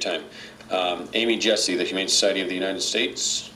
time. Amy Jesse, the Humane Society of the United States.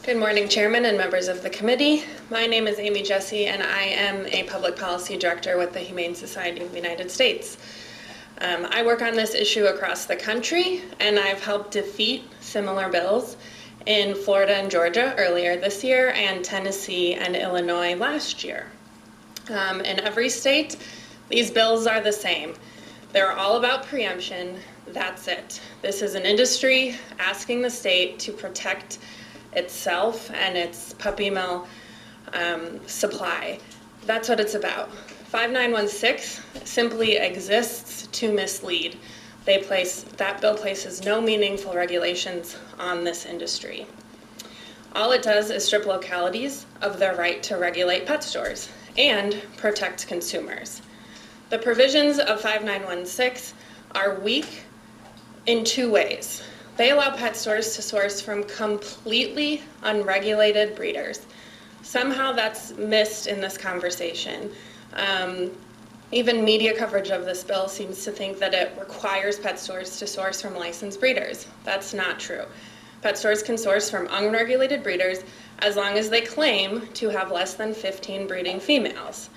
Good morning, Chairman and members of the committee. My name is Amy Jesse, and I am a Public Policy Director with the Humane Society of the United States. I work on this issue across the country, and I've helped defeat similar bills in Florida and Georgia earlier this year, and Tennessee and Illinois last year. In every state, these bills are the same. They're all about preemption. That's it. This is an industry asking the state to protect itself and its puppy mill supply. That's what it's about. 5916 simply exists to mislead. That bill places no meaningful regulations on this industry. All it does is strip localities of their right to regulate pet stores and protect consumers. The provisions of 5916 are weak in two ways. They allow pet stores to source from completely unregulated breeders. Somehow that's missed in this conversation. Even media coverage of this bill seems to think that it requires pet stores to source from licensed breeders. That's not true. Pet stores can source from unregulated breeders as long as they claim to have less than 15 breeding females.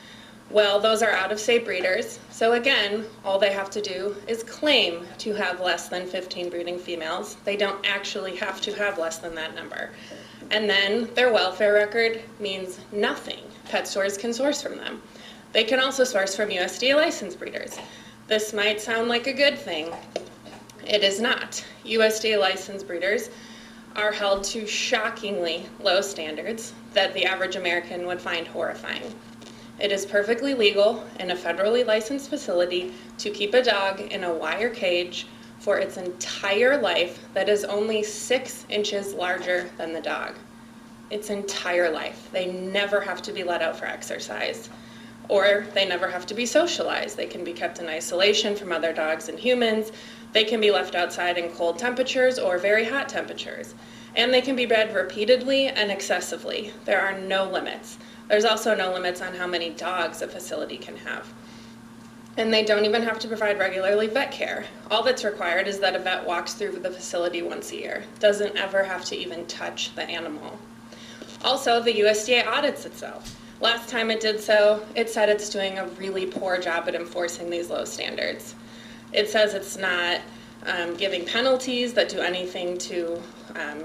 Well, those are out-of-state breeders, so again, all they have to do is claim to have less than 15 breeding females. They don't actually have to have less than that number. And then their welfare record means nothing. Pet stores can source from them. They can also source from USDA licensed breeders. This might sound like a good thing. It is not. USDA licensed breeders are held to shockingly low standards that the average American would find horrifying. It is perfectly legal in a federally licensed facility to keep a dog in a wire cage for its entire life that is only 6 inches larger than the dog. Its entire life. They never have to be let out for exercise, or they never have to be socialized. They can be kept in isolation from other dogs and humans. They can be left outside in cold temperatures or very hot temperatures. And they can be bred repeatedly and excessively. There are no limits. There's also no limits on how many dogs a facility can have. And they don't even have to provide regularly vet care. All that's required is that a vet walks through the facility once a year. Doesn't ever have to even touch the animal. Also, the USDA audits itself. Last time it did so, it said it's doing a really poor job at enforcing these low standards. It says it's not giving penalties that do anything to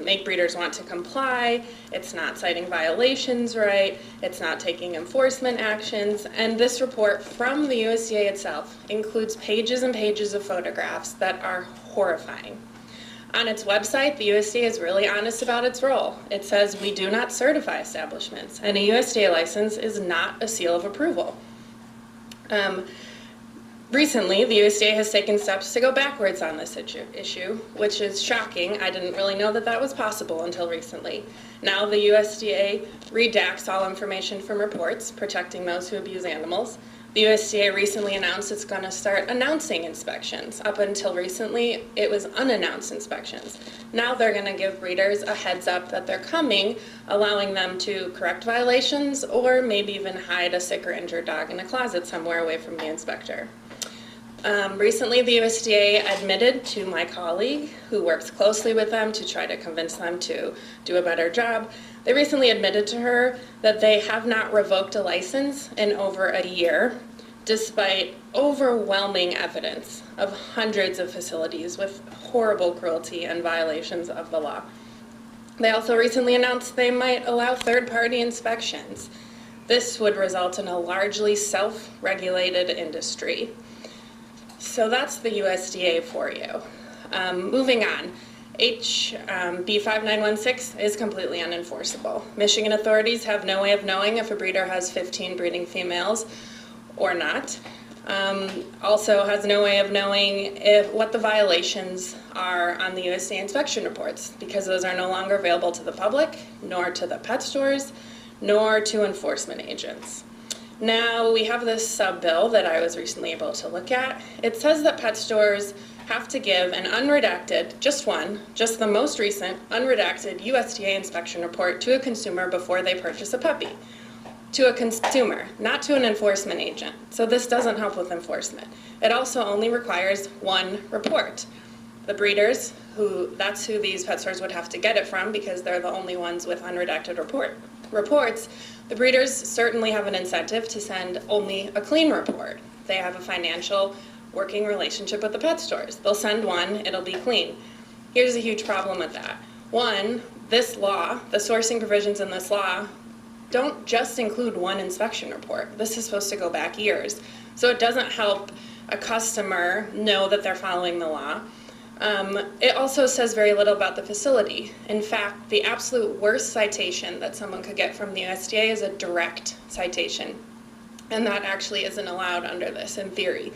make breeders want to comply. It's not citing violations right. It's not taking enforcement actions. And this report from the USDA itself includes pages and pages of photographs that are horrifying. On its website, the USDA is really honest about its role. It says we do not certify establishments, and a USDA license is not a seal of approval. Recently, the USDA has taken steps to go backwards on this issue, which is shocking. I didn't really know that that was possible until recently. Now the USDA redacts all information from reports protecting those who abuse animals. The USDA recently announced it's going to start announcing inspections. Up until recently, it was unannounced inspections. Now they're going to give breeders a heads up that they're coming, allowing them to correct violations or maybe even hide a sick or injured dog in a closet somewhere away from the inspector. Recently, the USDA admitted to my colleague, who works closely with them to try to convince them to do a better job. They recently admitted to her that they have not revoked a license in over a year, despite overwhelming evidence of hundreds of facilities with horrible cruelty and violations of the law. They also recently announced they might allow third-party inspections. This would result in a largely self-regulated industry. So that's the USDA for you. Moving on, HB5917 is completely unenforceable. Michigan authorities have no way of knowing if a breeder has 15 breeding females or not. Also has no way of knowing what the violations are on the USDA inspection reports, because those are no longer available to the public, nor to the pet stores, nor to enforcement agents. Now we have this sub-bill that I was recently able to look at. It says that pet stores have to give an unredacted, just the most recent, unredacted USDA inspection report to a consumer before they purchase a puppy. To a consumer, not to an enforcement agent. So this doesn't help with enforcement. It also only requires one report. The breeders, that's who these pet stores would have to get it from because they're the only ones with unredacted reports. The breeders certainly have an incentive to send only a clean report. They have a financial working relationship with the pet stores. They'll send one, it'll be clean. Here's a huge problem with that. One, this law, the sourcing provisions in this law, don't just include one inspection report. This is supposed to go back years. So it doesn't help a customer know that they're following the law. It also says very little about the facility. In fact, the absolute worst citation that someone could get from the USDA is a direct citation. And that actually isn't allowed under this in theory.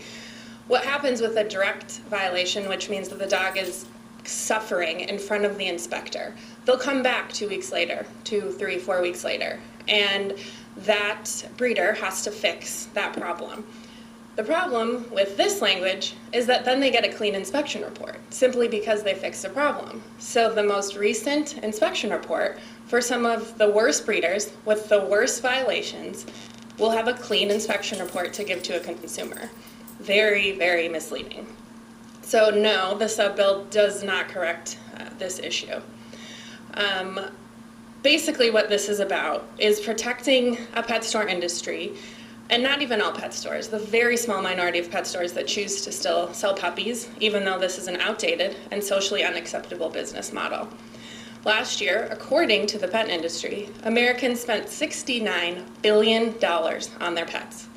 What happens with a direct violation, which means that the dog is suffering in front of the inspector, they'll come back 2 weeks later, 2, 3, 4 weeks later, and that breeder has to fix that problem. The problem with this language is that then they get a clean inspection report, simply because they fixed a problem. So the most recent inspection report for some of the worst breeders with the worst violations will have a clean inspection report to give to a consumer. Very, very misleading. So no, the sub-bill does not correct this issue. Basically what this is about is protecting a pet store industry, and not even all pet stores, the very small minority of pet stores that choose to still sell puppies, even though this is an outdated and socially unacceptable business model. Last year, according to the pet industry, Americans spent $69 billion on their pets.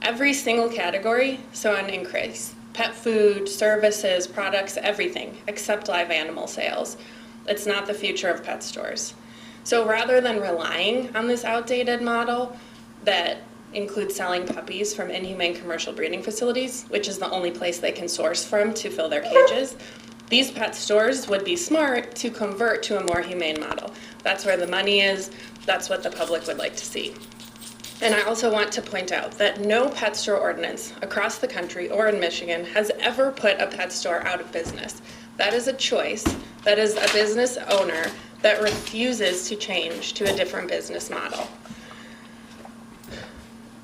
Every single category saw an increase. Pet food, services, products, everything, except live animal sales. It's not the future of pet stores. So rather than relying on this outdated model that includes selling puppies from inhumane commercial breeding facilities, which is the only place they can source from to fill their cages, these pet stores would be smart to convert to a more humane model. That's where the money is. That's what the public would like to see. And I also want to point out that no pet store ordinance across the country or in Michigan has ever put a pet store out of business. That is a choice. That is a business owner that refuses to change to a different business model.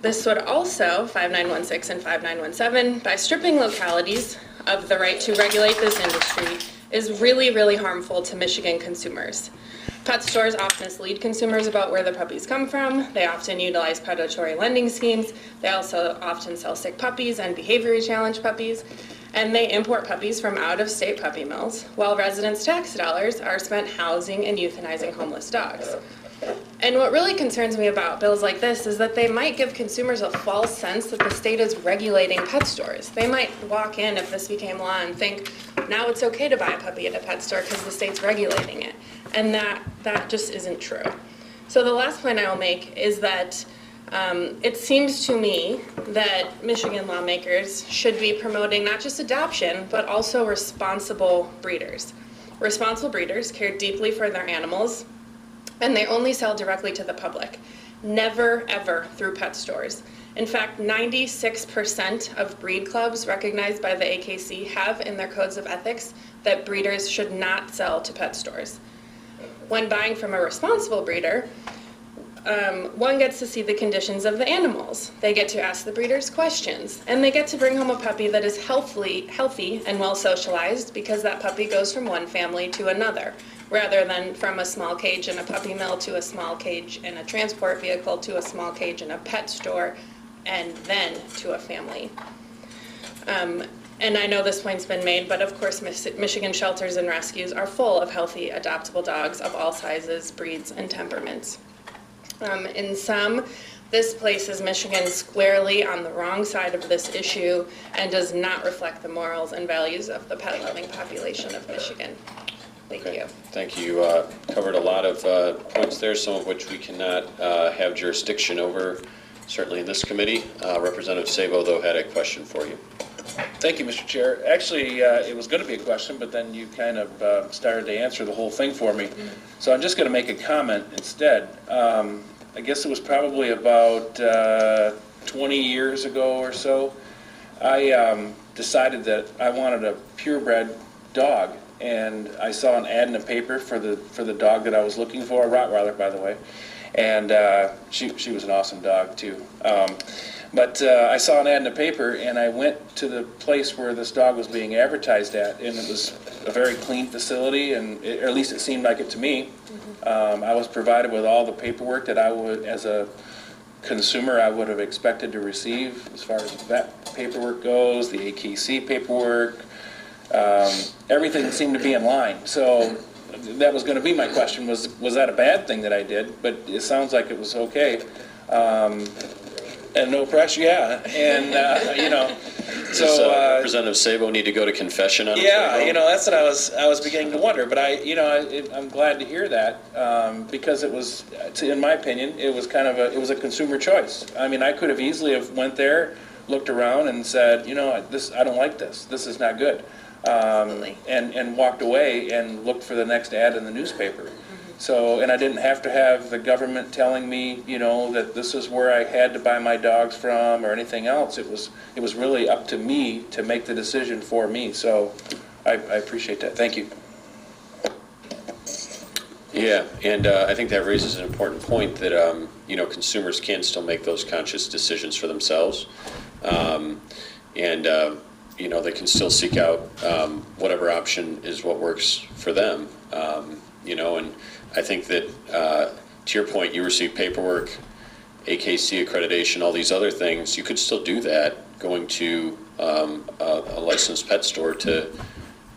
This would also, 5916 and 5917, by stripping localities of the right to regulate this industry, is really, really harmful to Michigan consumers. Pet stores often mislead consumers about where the puppies come from. They often utilize predatory lending schemes. They also often sell sick puppies and behaviorally challenged puppies. And they import puppies from out-of-state puppy mills, while residents' tax dollars are spent housing and euthanizing homeless dogs. And what really concerns me about bills like this is that they might give consumers a false sense that the state is regulating pet stores. They might walk in if this became law and think, now it's okay to buy a puppy at a pet store because the state's regulating it. And that just isn't true. So the last point I will make is that it seems to me that Michigan lawmakers should be promoting not just adoption, but also responsible breeders. Responsible breeders care deeply for their animals, and they only sell directly to the public, never ever through pet stores. In fact, 96% of breed clubs recognized by the AKC have in their codes of ethics that breeders should not sell to pet stores. When buying from a responsible breeder, one gets to see the conditions of the animals. They get to ask the breeders questions, and they get to bring home a puppy that is healthy and well socialized, because that puppy goes from one family to another, rather than from a small cage in a puppy mill to a small cage in a transport vehicle to a small cage in a pet store, and then to a family. And I know this point's been made, but of course Michigan shelters and rescues are full of healthy adoptable dogs of all sizes, breeds, and temperaments. In sum, this places Michigan squarely on the wrong side of this issue and does not reflect the morals and values of the pet-loving population of Michigan. Thank you. Thank you. Covered a lot of points there, some of which we cannot have jurisdiction over, certainly in this committee. Representative Sabo, though, had a question for you. Thank you, Mr. Chair. Actually, it was going to be a question, but then you kind of started to answer the whole thing for me. So I'm just going to make a comment instead. I guess it was probably about 20 years ago or so. I decided that I wanted a purebred dog, and I saw an ad in the paper for the dog that I was looking for, a Rottweiler, by the way, and she was an awesome dog too. But I saw an ad in the paper, and I went to the place where this dog was being advertised at, and it was a very clean facility, and or at least it seemed like it to me. I was provided with all the paperwork that I would, as a consumer, I would have expected to receive as far as vet paperwork goes, the AKC paperwork, everything seemed to be in line. So that was going to be my question, was that a bad thing that I did? But it sounds like it was okay. And no pressure, yeah. And, you know, so... Does Representative Sabo need to go to confession on his way yeah, home? you know, that's what I was beginning to wonder. But I'm glad to hear that because it was, in my opinion, it was kind of it was a consumer choice. I mean, I could have easily have went there, looked around, and said, you know, I don't like this. This is not good. And walked away and looked for the next ad in the newspaper. So, and I didn't have to have the government telling me, you know, that this is where I had to buy my dogs from or anything else. It was really up to me to make the decision for me. So I appreciate that. Thank you. Yeah, and I think that raises an important point that, you know, consumers can still make those conscious decisions for themselves. You know, they can still seek out whatever option is what works for them. You know, and I think that, to your point, you receive paperwork, AKC accreditation, all these other things. You could still do that going to a licensed pet store to,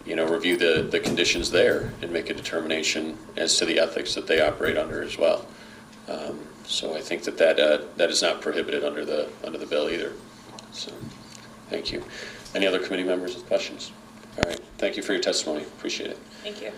you know, review the conditions there and make a determination as to the ethics that they operate under as well. So I think that is not prohibited under the bill either. So, thank you. Any other committee members with questions? All right. Thank you for your testimony. Appreciate it. Thank you.